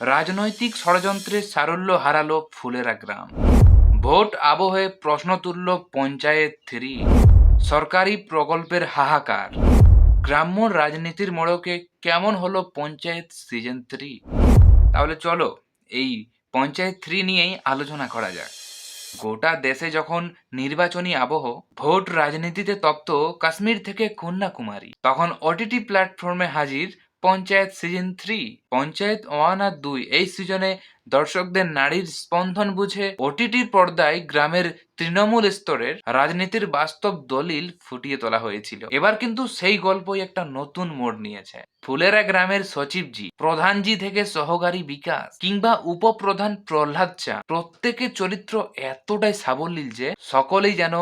রাজনৈতিক ষড়যন্ত্রে সারল্য হারালো ফুলেরা গ্রাম। ভোট আবহে প্রশ্ন তুলল পঞ্চায়েত থ্রি। সরকারি প্রকল্পের হাহাকার। গ্রাম্য রাজনীতির মোড়কে কেমন হলো পঞ্চায়েত সিজন থ্রি। তাহলে চলো এই পঞ্চায়েত থ্রি নিয়েই আলোচনা করা যাক। গোটা দেশে যখন নির্বাচনী আবহ, ভোট রাজনীতিতে তপ্ত কাশ্মীর থেকে কন্যাকুমারী, তখন ওটিটি প্ল্যাটফর্মে হাজির Panchayat season three. Panchayat one আর দুই এই সিজনে দর্শকদের নাড়ির স্পন্দন বুঝে ওটিটির পর্দায় গ্রামের তৃণমূল স্তরের রাজনীতির বাস্তব দলিল ফুটিয়ে তোলা হয়েছিল। এবার কিন্তু সেই গল্পই একটা নতুন মোড় নিয়েছে। ফুলেরা গ্রামের সচিবজি, প্রধানজি থেকে সহকারী বিকাশ কিংবা উপপ্রধান প্রহ্লাদ চা, প্রত্যেকের চরিত্র এতটাই সাবলীল যে সকলেই যেন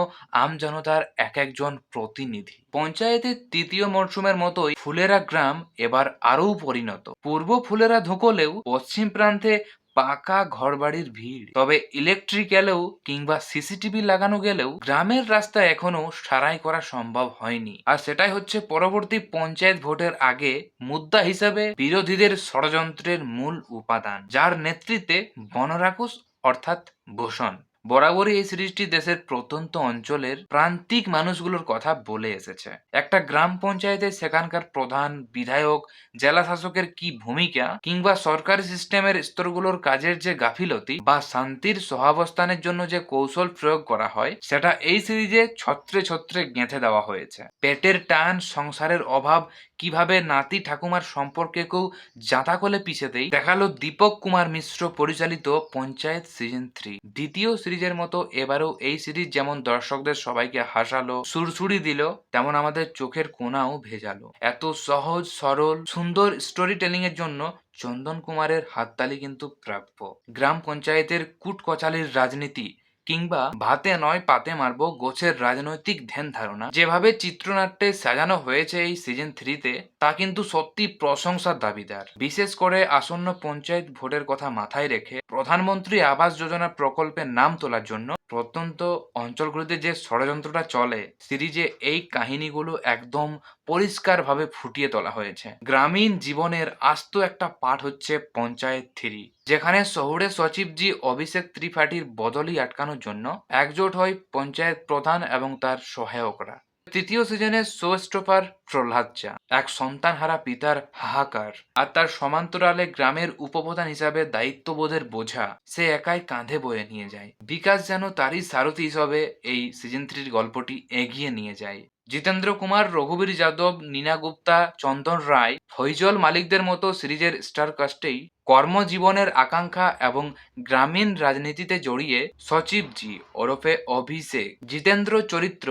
আমজনতার এক একজন প্রতিনিধি। পঞ্চায়েতের তৃতীয় মরশুমের মতোই ফুলেরা গ্রাম এবার আরও পরিণত। পূর্ব ফুলেরা ধুকলেও পশ্চিম প্রান্তে পাকা ঘরবাড়ির ভিড়। তবে ইলেকট্রিক এলেও কিংবা সিসিটিভি লাগানো গেলেও গ্রামের রাস্তা এখনো সারাই করা সম্ভব হয়নি। আর সেটাই হচ্ছে পরবর্তী পঞ্চায়েত ভোটের আগে মুদ্রা হিসাবে বিরোধীদের ষড়যন্ত্রের মূল উপাদান, যার নেতৃত্বে বনরাকুশ অর্থাৎ ভূষণ বরাবরই এই সিরিজটি দেশের প্রত্যন্ত অঞ্চলের প্রান্তিক মানুষগুলোর কথা বলে এসেছে। একটা গ্রাম পঞ্চায়েতে সেখানকার প্রধান, বিধায়ক, জেলা শাসকের কি ভূমিকা, কিংবা সরকারি সিস্টেমের স্তরগুলোর কাজের যে গাফিলতি বা শান্তির সহাবস্থানের জন্য যে কৌশল প্রয়োগ করা হয়, সেটা এই সিরিজে ছত্রে ছত্রে গেঁথে দেওয়া হয়েছে। পেটের টান, সংসারের অভাব কিভাবে নাতি ঠাকুমার সম্পর্কেকেও জাঁতা কলে পিষে দেয় দেখালো দীপক কুমার মিশ্র পরিচালিত পঞ্চায়েত সিজন থ্রি। দ্বিতীয় সিরিজের মতো এবারও এই সিরিজ যেমন দর্শকদের সবাইকে হাসালো, সুরসুরি দিল, তেমন আমাদের চোখের কোণাও ভেজালো। এত সহজ সরল সুন্দর স্টোরি টেলিং এর জন্য চন্দন কুমারের হাততালি কিন্তু প্রাপ্য। গ্রাম পঞ্চায়েতের কুটকচালির রাজনীতি কিংবা ভাতে নয় পাতে মারবো গোছের রাজনৈতিক ধ্যান ধারণা যেভাবে চিত্রনাট্যে সাজানো হয়েছে এই সিজন থ্রিতে, তা কিন্তু সত্যি প্রশংসার দাবিদার। বিশেষ করে আসন্ন পঞ্চায়েত ভোটের কথা মাথায় রেখে প্রধানমন্ত্রী আবাস যোজনা প্রকল্পের নাম তোলার জন্য প্রত্যন্ত অঞ্চলগুলিতে যে ষড়যন্ত্রটা চলে, সিরিজে এই কাহিনীগুলো একদম পরিষ্কারভাবে ফুটিয়ে তোলা হয়েছে। গ্রামীণ জীবনের আস্ত একটা পাঠ হচ্ছে পঞ্চায়েত থ্রি, যেখানে শহুরে সচিবজি অভিষেক ত্রিপাঠীর বদলি আটকানোর জন্য একজোট হয় পঞ্চায়েত প্রধান এবং তার সহায়করা। তৃতীয় সিজনের শো স্টপার প্রহ্লাদ চা, এক সন্তানহারা পিতার হাহাকার, আর তার সমান্তরালে গ্রামের উপপ্রধান হিসাবে দায়িত্ববোধের বোঝা সে একাই কাঁধে বয়ে নিয়ে যায়। বিকাশ যেন তারই সারথি হিসাবে এই সিজন থ্রির গল্পটি এগিয়ে নিয়ে যায়। জিতেন্দ্র কুমার, রঘুবীর যাদব, নীনা গুপ্তা, চন্দন রায়, ফৈজল মালিকদের মতো সিরিজের স্টার কাস্টেই কর্মজীবনের আকাঙ্ক্ষা এবং গ্রামীণ রাজনীতিতে জড়িয়ে সচিবজি ওরফে অভিষেক জিতেন্দ্র চরিত্র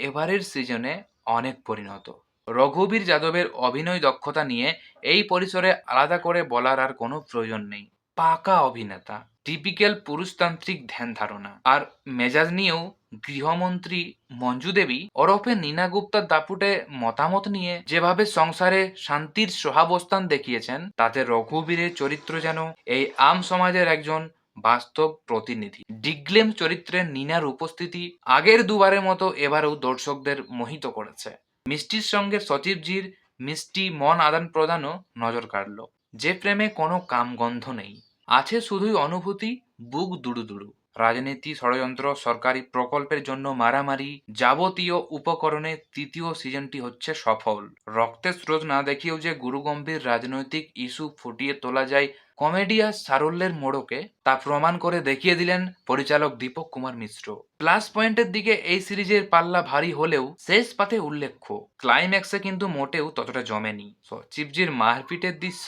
এবারের সিজনে অনেক পরিণত। রঘুবীর যাদবের অভিনয় দক্ষতা নিয়ে এই পরিসরে আলাদা করে বলার আর কোনো প্রয়োজন নেই। পাকা অভিনেতা, টিপিক্যাল পুরুষতান্ত্রিক ধ্যান ধারণা আর মেজাজ নিয়েও গৃহমন্ত্রী মঞ্জু দেবী ওরফে নীনা গুপ্তার দাপুটে মতামত নিয়ে যেভাবে সংসারে শান্তির সহাবস্থান দেখিয়েছেন, তাতে রঘুবীরের চরিত্র যেন এই আম সমাজের একজন বাস্তব প্রতিনিধি। ডিগ্লেম চরিত্রে নীনার উপস্থিতি আগের দুবারের মতো এবারেও দর্শকদের মোহিত করেছে। মিষ্টির সঙ্গে সচিবজির মিষ্টি মন আদান প্রদানও নজর কাড়ল, যে প্রেমে কোনো কামগন্ধ নেই, আছে শুধুই অনুভূতি, বুক দুড়ু দুড়ু। রাজনীতি, ষড়যন্ত্র, সরকারি প্রকল্পের জন্য মারামারি, যাবতীয় উপকরণে তৃতীয় সিজনটি হচ্ছে সফল। রক্তের স্রোত না দেখিয়েও যে গুরুগম্ভীর রাজনৈতিক ইস্যু ফুটিয়ে তোলা যায় কমেডি আর সারল্যের মোড়কে, তা প্রমাণ করে দেখিয়ে দিলেন পরিচালক দীপক কুমার মিশ্র। প্লাস পয়েন্টের দিকে এই সিরিজের পাল্লা ভারী হলেও শেষ পাতে উল্লেখ্য ক্লাইম্যাক্সে কিন্তু মোটেও ততটা জমেনি। সচিবজির মারপিটের দৃশ্য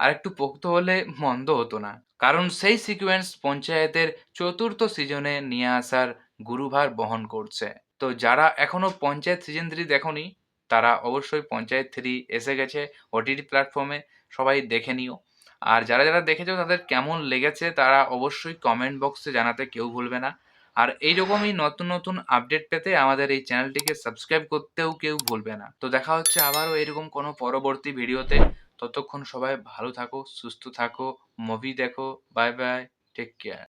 আর একটু পোক্ত হলে মন্দ হতো না, কারণ সেই সিকোয়েন্স পঞ্চায়েতের চতুর্থ সিজনে নিয়ে আসার গুরুভার বহন করছে। তো যারা এখনো পঞ্চায়েত সিজন থ্রি দেখনি, তারা অবশ্যই পঞ্চায়েত থ্রি এসে গেছে ওটিটি প্ল্যাটফর্মে, সবাই দেখে নিও। আর যারা যারা দেখেছো তাদের কেমন লেগেছে তারা অবশ্যই কমেন্ট বক্সে জানাতে কেউ ভুলবে না। আর এইরকমই নতুন নতুন আপডেট পেতে আমাদের এই চ্যানেলটিকে সাবস্ক্রাইব করতেও কেউ ভুলবে না। তো দেখা হচ্ছে আবারও এরকম কোনো পরবর্তী ভিডিওতে। ততক্ষণ সবাই ভালো থাকো, সুস্থ থাকো, মুভি দেখো। Bye bye, take care.